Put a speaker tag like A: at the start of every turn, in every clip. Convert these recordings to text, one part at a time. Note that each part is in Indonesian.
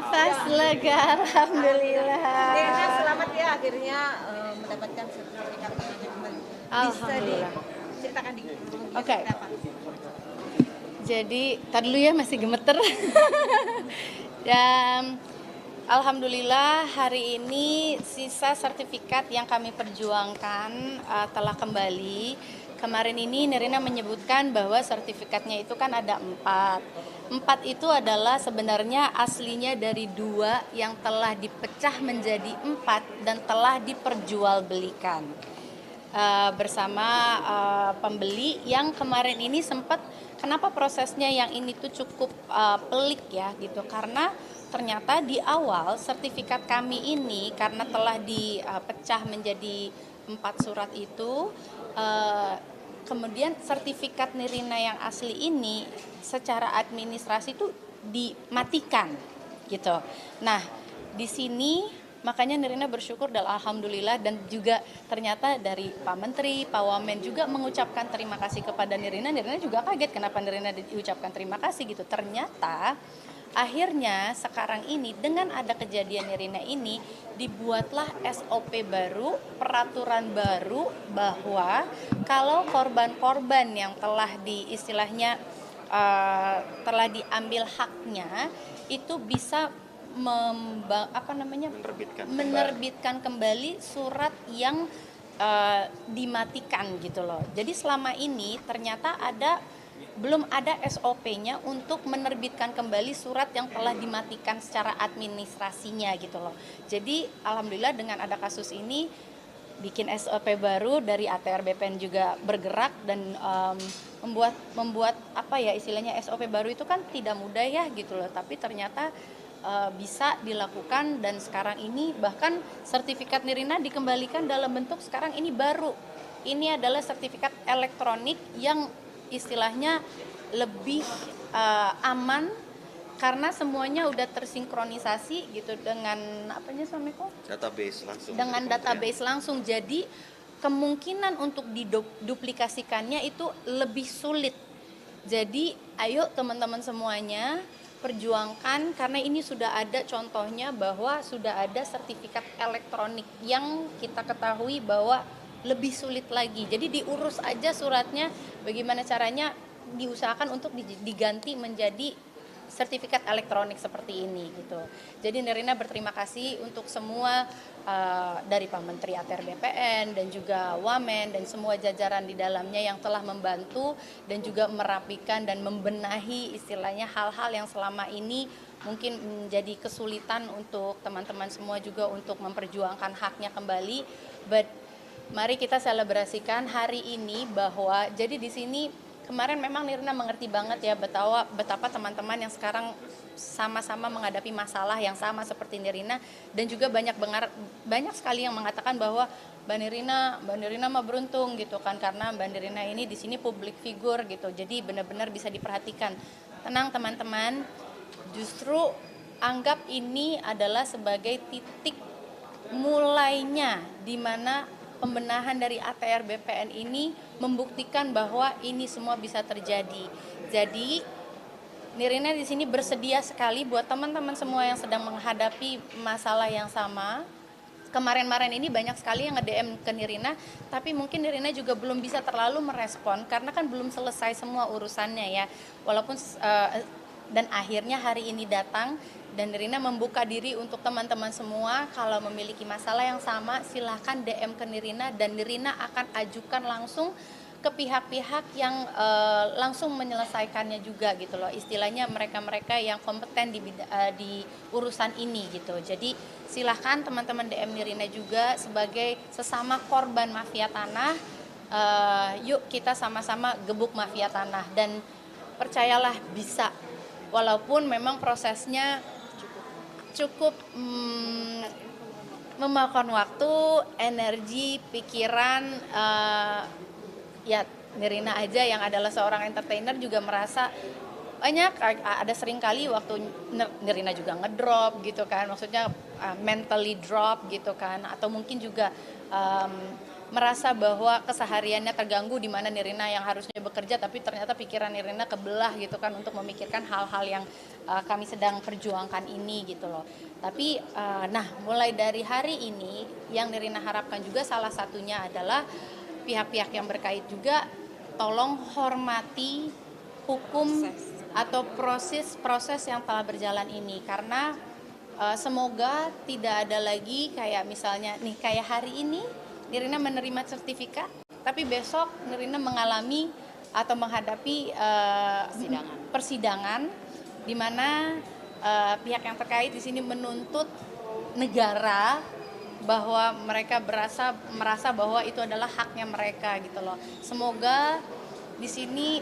A: Pas lega,
B: Nirina
A: alhamdulillah.
B: selamat ya akhirnya mendapatkan sertifikat kembali. Bisa
A: Alhamdulillah.
B: diceritakan di
A: Oke,
B: seperti apa?
A: jadi tadi dulu ya masih gemeter. Dan alhamdulillah hari ini sisa sertifikat yang kami perjuangkan telah kembali. Kemarin ini Nirina menyebutkan bahwa sertifikatnya itu kan ada 4. 4 itu adalah sebenarnya aslinya dari 2 yang telah dipecah menjadi 4 dan telah diperjualbelikan bersama pembeli yang kemarin ini sempat, kenapa prosesnya yang ini tuh cukup pelik ya gitu, karena ternyata di awal sertifikat kami ini karena telah dipecah menjadi 4 surat itu, kemudian sertifikat Nirina yang asli ini secara administrasi itu dimatikan gitu. Nah, di sini makanya Nirina bersyukur dan alhamdulillah, dan juga ternyata dari Pak Menteri, Pak Wamen juga mengucapkan terima kasih kepada Nirina. Nirina juga kaget kenapa Nirina diucapkan terima kasih gitu. Ternyata akhirnya sekarang ini dengan ada kejadian Nirina ini dibuatlah SOP baru, peraturan baru bahwa kalau korban-korban yang telah istilahnya telah diambil haknya itu bisa menerbitkan kembali surat yang dimatikan gitu loh. Jadi selama ini ternyata belum ada SOP-nya untuk menerbitkan kembali surat yang telah dimatikan secara administrasinya gitu loh. Jadi alhamdulillah dengan ada kasus ini bikin SOP baru dari ATR BPN juga bergerak dan membuat apa ya istilahnya, SOP baru itu kan tidak mudah ya gitu loh, tapi ternyata bisa dilakukan. Dan sekarang ini bahkan sertifikat Nirina dikembalikan dalam bentuk sekarang ini baru. Ini adalah sertifikat elektronik yang istilahnya lebih aman karena semuanya udah tersinkronisasi gitu dengan apanya Assalamualaikum?
C: Database langsung
A: Dengan database langsung. Jadi kemungkinan untuk diduplikasikannya itu lebih sulit. Jadi ayo teman-teman semuanya perjuangkan, karena ini sudah ada contohnya bahwa sudah ada sertifikat elektronik yang kita ketahui bahwa lebih sulit lagi. Jadi diurus aja suratnya, bagaimana caranya diusahakan untuk diganti menjadi sertifikat elektronik seperti ini gitu. Jadi Nirina berterima kasih untuk semua dari Pak Menteri ATR BPN dan juga Wamen dan semua jajaran di dalamnya yang telah membantu dan juga merapikan dan membenahi istilahnya hal-hal yang selama ini mungkin menjadi kesulitan untuk teman-teman semua juga untuk memperjuangkan haknya kembali. But mari kita selebrasikan hari ini bahwa jadi di sini kemarin memang Nirina mengerti banget ya betapa teman-teman yang sekarang sama-sama menghadapi masalah yang sama seperti Nirina, dan juga banyak sekali yang mengatakan bahwa Mbak Nirina mah beruntung gitu kan, karena Mbak Nirina ini di sini public figure gitu. Jadi benar-benar bisa diperhatikan. Tenang teman-teman, justru anggap ini adalah sebagai titik mulainya di mana pembenahan dari ATR BPN ini membuktikan bahwa ini semua bisa terjadi. Jadi Nirina di sini bersedia sekali buat teman-teman semua yang sedang menghadapi masalah yang sama. Kemarin-kemarin ini banyak sekali yang nge-DM ke Nirina, tapi mungkin Nirina juga belum bisa terlalu merespon karena kan belum selesai semua urusannya ya. Walaupun dan akhirnya hari ini datang dan Nirina membuka diri untuk teman-teman semua, kalau memiliki masalah yang sama silahkan DM ke Nirina dan Nirina akan ajukan langsung ke pihak-pihak yang langsung menyelesaikannya juga gitu loh. Istilahnya mereka-mereka yang kompeten di urusan ini gitu. Jadi silahkan teman-teman DM Nirina juga sebagai sesama korban mafia tanah. Yuk kita sama-sama gebuk mafia tanah, dan percayalah bisa. Walaupun memang prosesnya cukup memakan waktu, energi, pikiran. Ya Nirina aja yang adalah seorang entertainer juga merasa banyak ada sering kali waktu Nirina juga ngedrop gitu kan, maksudnya mentally drop gitu kan, atau mungkin juga merasa bahwa kesehariannya terganggu, di mana Nirina yang harusnya bekerja tapi ternyata pikiran Nirina kebelah gitu kan untuk memikirkan hal-hal yang kami sedang perjuangkan ini gitu loh. Tapi nah mulai dari hari ini yang Nirina harapkan juga salah satunya adalah pihak-pihak yang berkait juga tolong hormati hukum atau proses yang telah berjalan ini, karena semoga tidak ada lagi kayak misalnya nih kayak hari ini Nirina menerima sertifikat, tapi besok Nirina mengalami atau menghadapi persidangan di mana pihak yang terkait di sini menuntut negara bahwa mereka merasa bahwa itu adalah haknya mereka gitu loh. Semoga di sini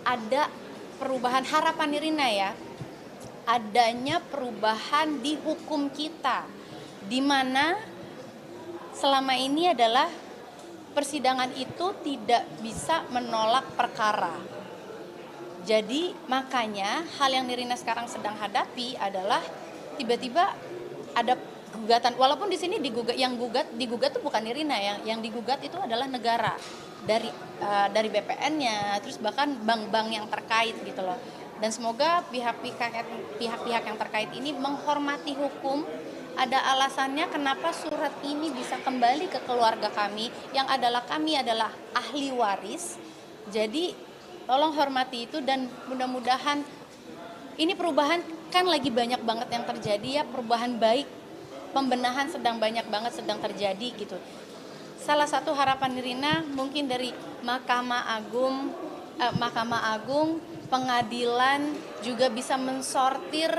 A: ada perubahan, harapan Nirina ya, adanya perubahan di hukum kita, di mana selama ini adalah persidangan itu tidak bisa menolak perkara. Jadi makanya hal yang Nirina sekarang sedang hadapi adalah tiba-tiba ada gugatan, walaupun di sini digugat tuh bukan Nirina, yang digugat itu adalah negara dari BPN-nya, terus bahkan bank-bank yang terkait gitu loh. Dan semoga pihak-pihak yang terkait ini menghormati hukum. Ada alasannya kenapa surat ini bisa kembali ke keluarga kami, yang kami adalah ahli waris. Jadi tolong hormati itu, dan mudah-mudahan ini perubahan kan lagi banyak banget yang terjadi ya, perubahan baik, pembenahan sedang terjadi gitu. Salah satu harapan Nirina mungkin dari Mahkamah Agung, pengadilan juga bisa mensortir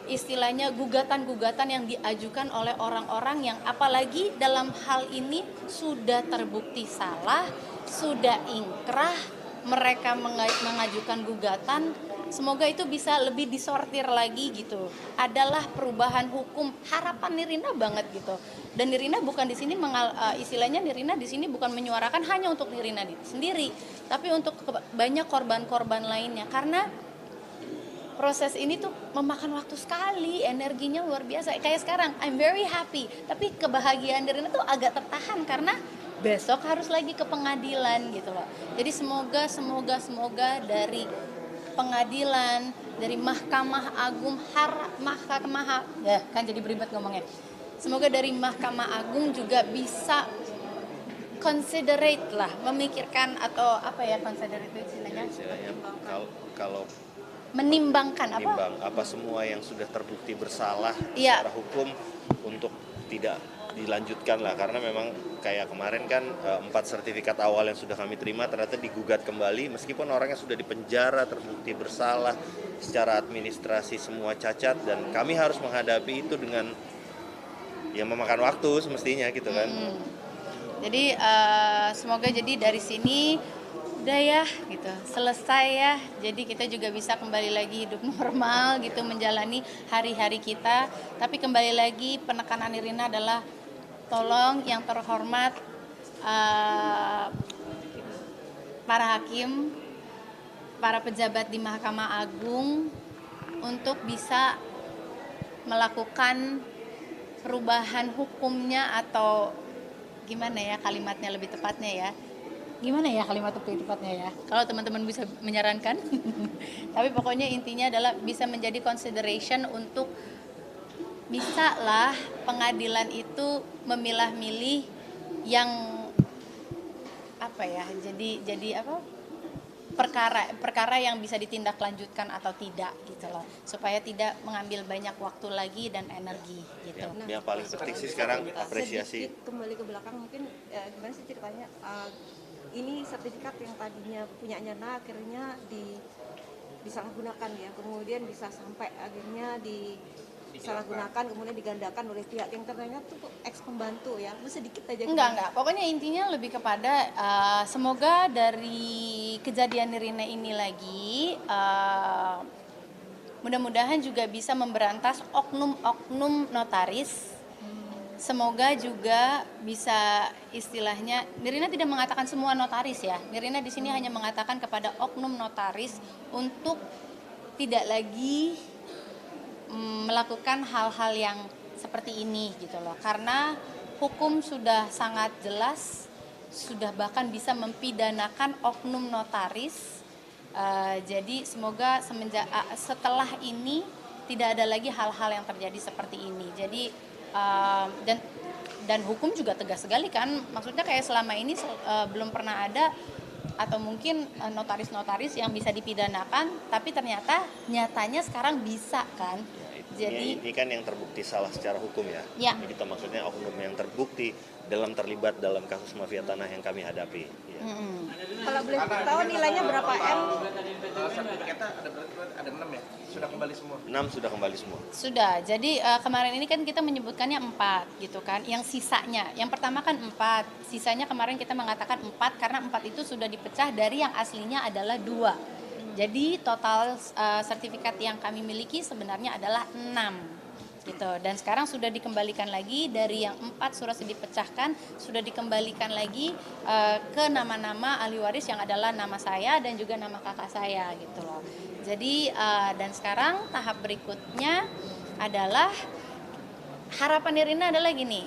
A: istilahnya gugatan-gugatan yang diajukan oleh orang-orang yang apalagi dalam hal ini sudah terbukti salah, sudah ingkrah, mereka mengajukan gugatan. Semoga itu bisa lebih disortir lagi gitu. Adalah perubahan hukum, harapan Nirina banget gitu. Dan Nirina bukan di sini istilahnya Nirina di sini bukan menyuarakan hanya untuk Nirina sendiri, tapi untuk banyak korban-korban lainnya, karena proses ini tuh memakan waktu sekali, energinya luar biasa. Kayak sekarang, I'm very happy, tapi kebahagiaan Nirina tuh agak tertahan karena besok harus lagi ke pengadilan gitu loh. Jadi semoga dari pengadilan, dari Mahkamah Agung, kan jadi beribet ngomongnya. Semoga dari Mahkamah Agung juga bisa considerate lah, memikirkan atau apa ya considerate itu istilahnya?
C: Kalau
A: menimbang
C: apa semua yang sudah terbukti bersalah
A: Iya.
C: secara hukum untuk tidak dilanjutkan lah, karena memang kayak kemarin kan 4 sertifikat awal yang sudah kami terima ternyata digugat kembali meskipun orangnya sudah dipenjara, terbukti bersalah secara administrasi, semua cacat, dan kami harus menghadapi itu dengan yang memakan waktu semestinya gitu kan.
A: Jadi semoga jadi dari sini udah ya gitu, selesai ya, jadi kita juga bisa kembali lagi hidup normal gitu, menjalani hari-hari kita. Tapi kembali lagi penekanan Nirina adalah tolong yang terhormat para hakim, para pejabat di Mahkamah Agung untuk bisa melakukan perubahan hukumnya, atau gimana ya kalimatnya lebih tepatnya ya, kalau teman-teman bisa menyarankan. Tapi pokoknya intinya adalah bisa menjadi consideration untuk bisa lah pengadilan itu memilah-milih yang apa ya, jadi apa, perkara yang bisa ditindaklanjutkan atau tidak gitu loh, supaya tidak mengambil banyak waktu lagi dan energi gitu.
C: Yang paling penting sih sekarang apresiasi.
B: Sedikit kembali ke belakang, mungkin gimana sih ceritanya, ini sertifikat yang tadinya punyanya akhirnya disalahgunakan ya, kemudian bisa sampai akhirnya disalahgunakan, kemudian digandakan oleh pihak yang ternyata tuh ex pembantu ya. Sedikit aja.
A: Enggak, pokoknya intinya lebih kepada semoga dari kejadian Nirina ini lagi mudah-mudahan juga bisa memberantas oknum-oknum notaris. Semoga juga bisa istilahnya, Nirina tidak mengatakan semua notaris ya. Nirina di sini hanya mengatakan kepada oknum notaris untuk tidak lagi melakukan hal-hal yang seperti ini gitu loh. Karena hukum sudah sangat jelas, sudah bahkan bisa mempidanakan oknum notaris. Jadi semoga setelah ini tidak ada lagi hal-hal yang terjadi seperti ini. Jadi dan hukum juga tegas sekali kan, maksudnya kayak selama ini belum pernah ada atau mungkin notaris-notaris yang bisa dipidanakan, tapi ternyata nyatanya sekarang bisa kan. Jadi
C: ini kan yang terbukti salah secara hukum ya.
A: Ya.
C: Gitu maksudnya oknum yang terbukti terlibat dalam kasus mafia tanah yang kami hadapi. Ya.
B: Kalau boleh tahu nilainya berapa M?
D: Sertifikatnya ada 6 ya? Sudah kembali semua?
C: 6 sudah kembali semua.
A: sudah. Jadi kemarin ini kan kita menyebutkannya 4 gitu kan. Yang sisanya, yang pertama kan 4, sisanya kemarin kita mengatakan 4 karena 4 itu sudah dipecah dari yang aslinya adalah 2. Jadi total sertifikat yang kami miliki sebenarnya adalah 6 gitu. Dan sekarang sudah dikembalikan lagi dari yang 4 surat dipecahkan, sudah dikembalikan lagi ke nama-nama ahli waris yang adalah nama saya dan juga nama kakak saya gitu loh. Jadi dan sekarang tahap berikutnya adalah harapan Nirina adalah gini,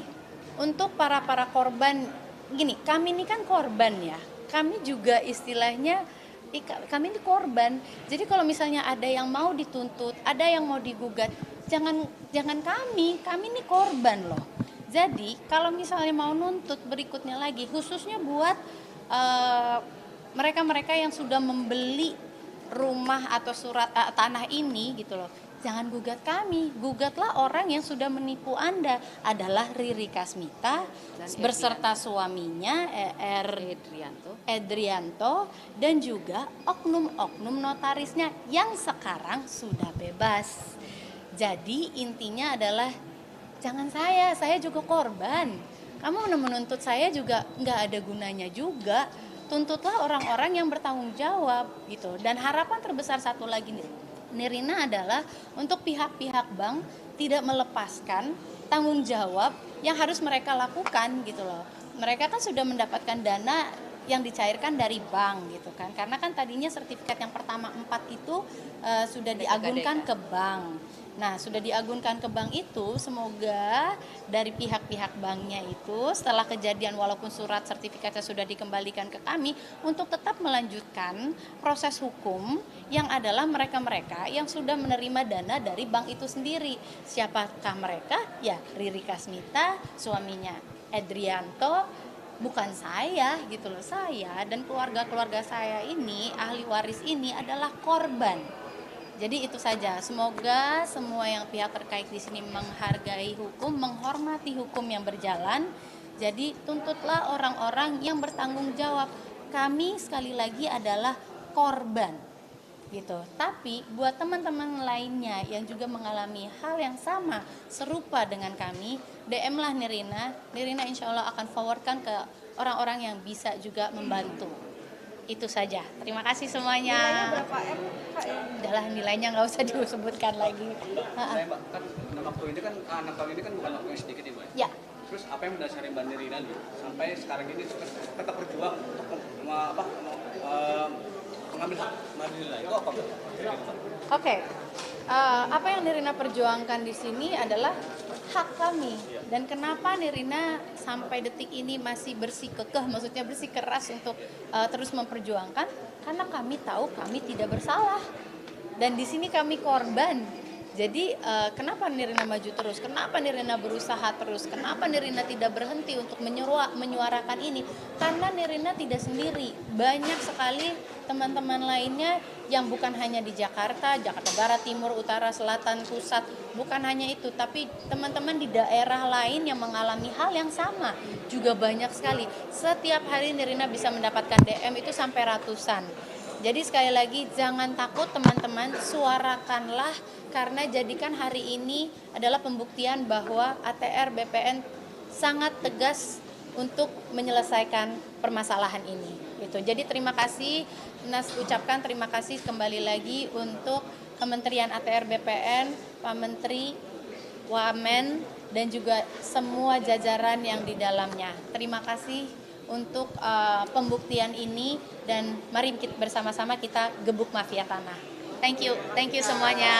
A: untuk para korban gini, kami ini kan korban ya, kami juga istilahnya kami ini korban. Jadi kalau misalnya ada yang mau dituntut, ada yang mau digugat, jangan kami ini korban loh. Jadi kalau misalnya mau nuntut berikutnya lagi, khususnya buat mereka-mereka yang sudah membeli rumah atau surat tanah ini gitu loh, jangan gugat kami, gugatlah orang yang sudah menipu Anda, adalah Riri Kasmita beserta suaminya Edrianto dan juga oknum-oknum notarisnya yang sekarang sudah bebas. Jadi intinya adalah jangan saya juga korban. Kamu menuntut saya juga nggak ada gunanya juga. Tuntutlah orang-orang yang bertanggung jawab gitu. Dan harapan terbesar satu lagi nih, Nirina adalah untuk pihak-pihak bank tidak melepaskan tanggung jawab yang harus mereka lakukan gitu loh. Mereka kan sudah mendapatkan dana yang dicairkan dari bank gitu kan, karena kan tadinya sertifikat yang pertama 4 itu sudah diagunkan ke bank. Nah sudah diagunkan ke bank itu, semoga dari pihak-pihak banknya itu setelah kejadian walaupun surat sertifikatnya sudah dikembalikan ke kami, untuk tetap melanjutkan proses hukum yang adalah mereka-mereka yang sudah menerima dana dari bank itu sendiri. Siapakah mereka? Ya Riri Kasmita, suaminya Edrianto, bukan saya gitu loh. Saya dan keluarga saya ini, ahli waris ini adalah korban. Jadi itu saja. Semoga semua yang pihak terkait di sini menghargai hukum, menghormati hukum yang berjalan. Jadi tuntutlah orang-orang yang bertanggung jawab. Kami sekali lagi adalah korban gitu. Tapi buat teman-teman lainnya yang juga mengalami hal yang sama serupa dengan kami, DM lah Nirina insya Allah akan forwardkan ke orang-orang yang bisa juga membantu. Itu saja. Terima kasih semuanya.
B: Nilainya berapa M? Kak, ya?
A: Udahlah, nilainya nggak usah disebutkan lagi.
D: Mbak, kan 6 tahun ini kan bukan waktu yang sedikit ya Mbak?
A: Ya.
D: Terus apa yang mendasari Mbak Nirina nih sampai sekarang ini tetap berjuang untuk mengambil hak Mbak Nirina itu apa Mbak?
A: Oke. Apa yang Nirina perjuangkan di sini adalah hak kami. Dan kenapa Nirina sampai detik ini masih bersikeras, maksudnya bersikeras untuk terus memperjuangkan? Karena kami tahu kami tidak bersalah. Dan di sini kami korban. Jadi kenapa Nirina maju terus? Kenapa Nirina berusaha terus? Kenapa Nirina tidak berhenti untuk menyuarakan ini? Karena Nirina tidak sendiri. Banyak sekali teman-teman lainnya yang bukan hanya di Jakarta Barat, Timur, Utara, Selatan, Pusat. Bukan hanya itu, tapi teman-teman di daerah lain yang mengalami hal yang sama juga banyak sekali. Setiap hari Nirina bisa mendapatkan DM itu sampai ratusan. Jadi sekali lagi jangan takut teman-teman, suarakanlah, karena jadikan hari ini adalah pembuktian bahwa ATR BPN sangat tegas untuk menyelesaikan permasalahan ini. Gitu. Jadi terima kasih, Nas ucapkan terima kasih kembali lagi untuk Kementerian ATR BPN, Pak Menteri, Wamen, dan juga semua jajaran yang di dalamnya. Terima kasih untuk pembuktian ini, dan mari bersama-sama kita gebuk mafia tanah. Thank you semuanya.